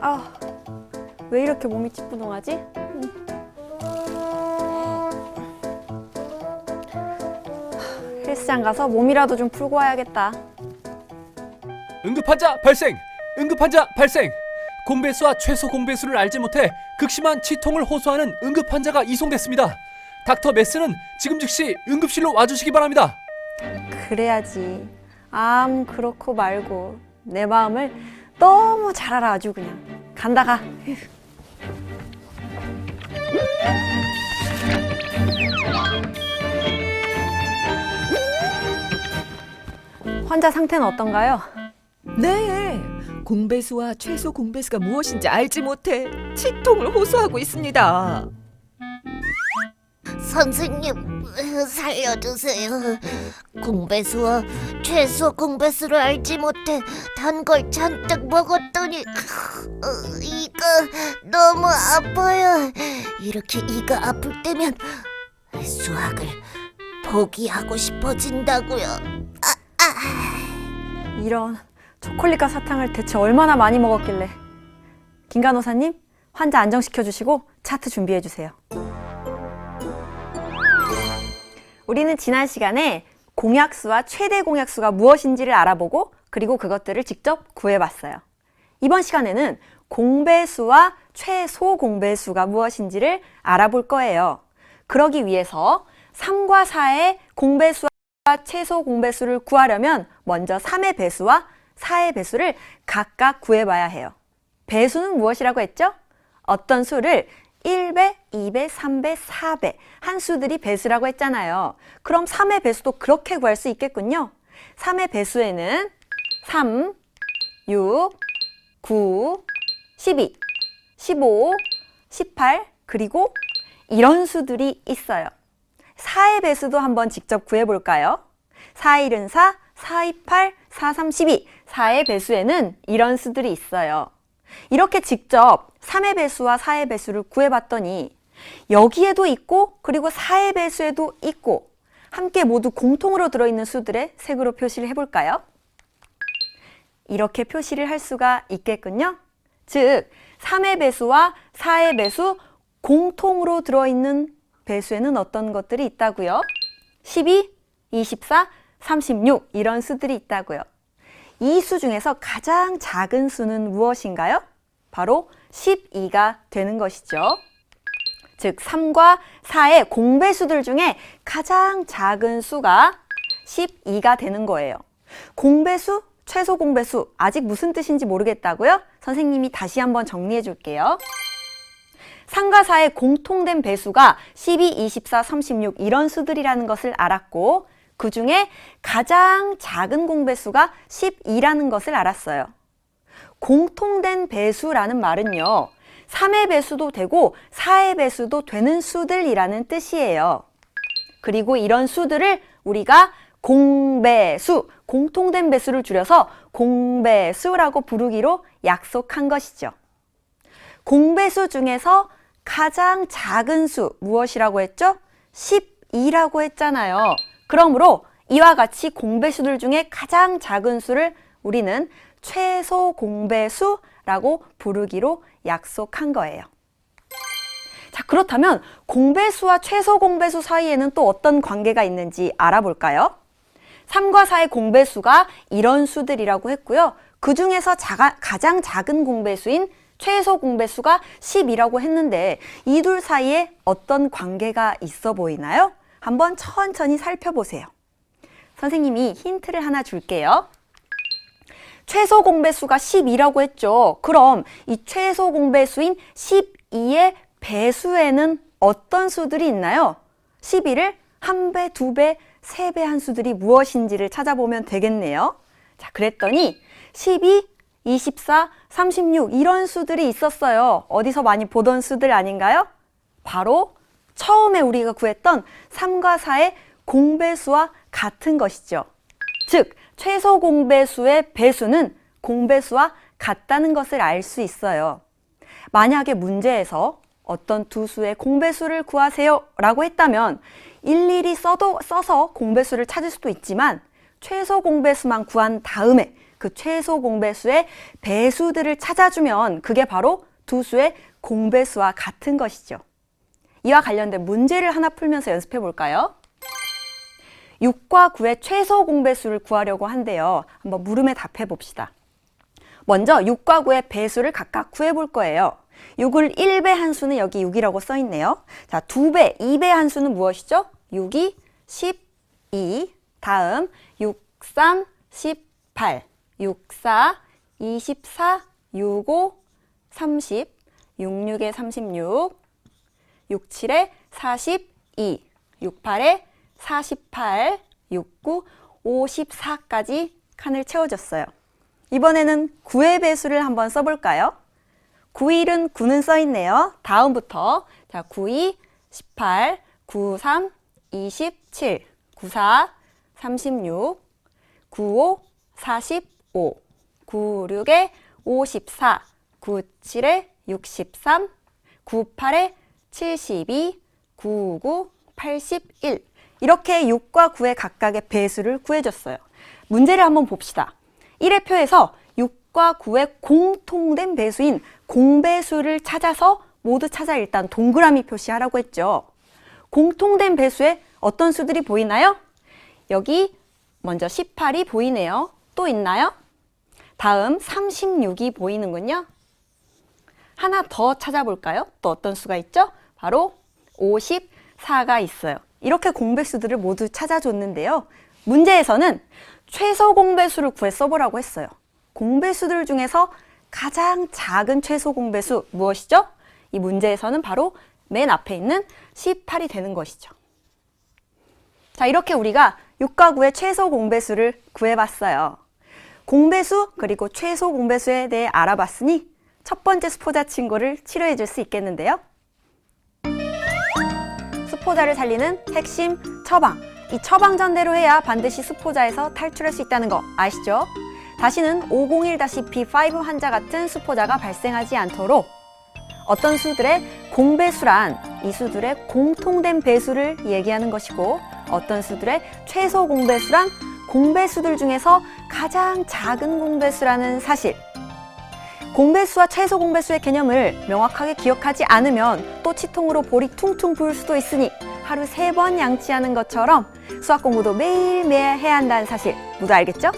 아, 왜 이렇게 몸이 찌뿌둥하지? 헬스장 가서 몸이라도 좀 풀고 와야겠다. 응급환자 발생! 응급환자 발생! 공배수와 최소 공배수를 알지 못해 극심한 치통을 호소하는 응급환자가 이송됐습니다. 닥터 메스는 지금 즉시 응급실로 와주시기 바랍니다. 그래야지. 그렇고 말고 내 마음을 너무 잘 알아. 아주 그냥 간다 가. 환자 상태는 어떤가요? 네, 공배수와 최소 공배수가 무엇인지 알지 못해 치통을 호소하고 있습니다. 선생님, 살려주세요. 공배수와 최소 공배수를 알지 못해 단 걸 잔뜩 먹었더니 이가 너무 아파요. 이렇게 이가 아플 때면 수학을 포기하고 싶어진다고요. 이런 초콜릿과 사탕을 대체 얼마나 많이 먹었길래. 김 간호사님, 환자 안정시켜 주시고 차트 준비해 주세요. 우리는 지난 시간에 공약수와 최대 공약수가 무엇인지를 알아보고 그리고 그것들을 직접 구해봤어요. 이번 시간에는 공배수와 최소 공배수가 무엇인지를 알아볼 거예요. 그러기 위해서 3과 4의 공배수와 최소 공배수를 구하려면 먼저 3의 배수와 4의 배수를 각각 구해봐야 해요. 배수는 무엇이라고 했죠? 어떤 수를 1배, 2배, 3배, 4배 한 수들이 배수라고 했잖아요. 그럼 3의 배수도 그렇게 구할 수 있겠군요. 3의 배수에는 3, 6, 9, 12, 15, 18 그리고 이런 수들이 있어요. 4의 배수도 한번 직접 구해볼까요? 4, 1은 4, 4, 2, 8, 4, 3, 12 4의 배수에는 이런 수들이 있어요. 이렇게 직접 3의 배수와 4의 배수를 구해봤더니 여기에도 있고 그리고 4의 배수에도 있고 함께 모두 공통으로 들어있는 수들의 색으로 표시를 해볼까요? 이렇게 표시를 할 수가 있겠군요. 즉 3의 배수와 4의 배수 공통으로 들어있는 배수에는 어떤 것들이 있다고요? 12, 24, 36 이런 수들이 있다고요. 이 수 중에서 가장 작은 수는 무엇인가요? 바로 12가 되는 것이죠. 즉 3과 4의 공배수들 중에 가장 작은 수가 12가 되는 거예요. 공배수, 최소 공배수 아직 무슨 뜻인지 모르겠다고요? 선생님이 다시 한번 정리해 줄게요. 3과 4의 공통된 배수가 12, 24, 36 이런 수들이라는 것을 알았고 그 중에 가장 작은 공배수가 12라는 것을 알았어요. 공통된 배수라는 말은요. 3의 배수도 되고 4의 배수도 되는 수들이라는 뜻이에요. 그리고 이런 수들을 우리가 공배수, 공통된 배수를 줄여서 공배수라고 부르기로 약속한 것이죠. 공배수 중에서 가장 작은 수 무엇이라고 했죠? 12라고 했잖아요. 그러므로 이와 같이 공배수들 중에 가장 작은 수를 우리는 최소 공배수라고 부르기로 약속한 거예요. 자, 그렇다면 공배수와 최소 공배수 사이에는 또 어떤 관계가 있는지 알아볼까요? 3과 4의 공배수가 이런 수들이라고 했고요. 그 중에서 가장 작은 공배수인 최소 공배수가 10이라고 했는데 이 둘 사이에 어떤 관계가 있어 보이나요? 한번 천천히 살펴보세요. 선생님이 힌트를 하나 줄게요. 최소 공배수가 12라고 했죠. 그럼 이 최소 공배수인 12의 배수에는 어떤 수들이 있나요? 12를 1배, 2배, 3배 한 수들이 무엇인지를 찾아보면 되겠네요. 자, 그랬더니 12, 24, 36 이런 수들이 있었어요. 어디서 많이 보던 수들 아닌가요? 바로 처음에 우리가 구했던 3과 4의 공배수와 같은 것이죠. 즉, 최소 공배수의 배수는 공배수와 같다는 것을 알 수 있어요. 만약에 문제에서 어떤 두 수의 공배수를 구하세요 라고 했다면 일일이 써서 공배수를 찾을 수도 있지만 최소 공배수만 구한 다음에 그 최소 공배수의 배수들을 찾아주면 그게 바로 두 수의 공배수와 같은 것이죠. 이와 관련된 문제를 하나 풀면서 연습해 볼까요? 6과 9의 최소 공배수를 구하려고 한대요. 한번 물음에 답해 봅시다. 먼저 6과 9의 배수를 각각 구해 볼 거예요. 6을 1배 한 수는 여기 6이라고 써 있네요. 자, 2배, 2배 한 수는 무엇이죠? 6이 12. 다음 6, 3, 18. 6, 4, 24. 6, 5, 30. 6, 6에 36. 6, 7에 42. 6, 8에 48. 6, 9, 54까지 칸을 채워줬어요. 이번에는 9의 배수를 한번 써볼까요? 9, 1은 9는 써있네요. 다음부터 자 9, 2, 18, 9, 3, 27, 9, 4, 36, 9, 5, 45, 9, 6에 54, 9, 7에 63, 9, 8에 72, 9, 9, 81 이렇게 6과 9의 각각의 배수를 구해줬어요. 문제를 한번 봅시다. 1의 표에서 6과 9의 공통된 배수인 공배수를 찾아서 모두 찾아 일단 동그라미 표시하라고 했죠. 공통된 배수에 어떤 수들이 보이나요? 여기 먼저 18이 보이네요. 또 있나요? 다음 36이 보이는군요. 하나 더 찾아볼까요? 또 어떤 수가 있죠? 바로 54가 있어요. 이렇게 공배수들을 모두 찾아줬는데요. 문제에서는 최소 공배수를 구해 써보라고 했어요. 공배수들 중에서 가장 작은 최소 공배수 무엇이죠? 이 문제에서는 바로 맨 앞에 있는 18이 되는 것이죠. 자, 이렇게 우리가 6과 9의 최소 공배수를 구해봤어요. 공배수 그리고 최소 공배수에 대해 알아봤으니 첫 번째 수포자 친구를 치료해 줄 수 있겠는데요. 수포자를 살리는 핵심 처방. 이 처방전대로 해야 반드시 수포자에서 탈출할 수 있다는 거 아시죠? 다시는 501-B5 환자 같은 수포자가 발생하지 않도록 어떤 수들의 공배수란 이 수들의 공통된 배수를 얘기하는 것이고 어떤 수들의 최소 공배수란 공배수들 중에서 가장 작은 공배수라는 사실. 공배수와 최소 공배수의 개념을 명확하게 기억하지 않으면 또 치통으로 볼이 퉁퉁 부을 수도 있으니 하루 3번 양치하는 것처럼 수학 공부도 매일매일 해야 한다는 사실 모두 알겠죠?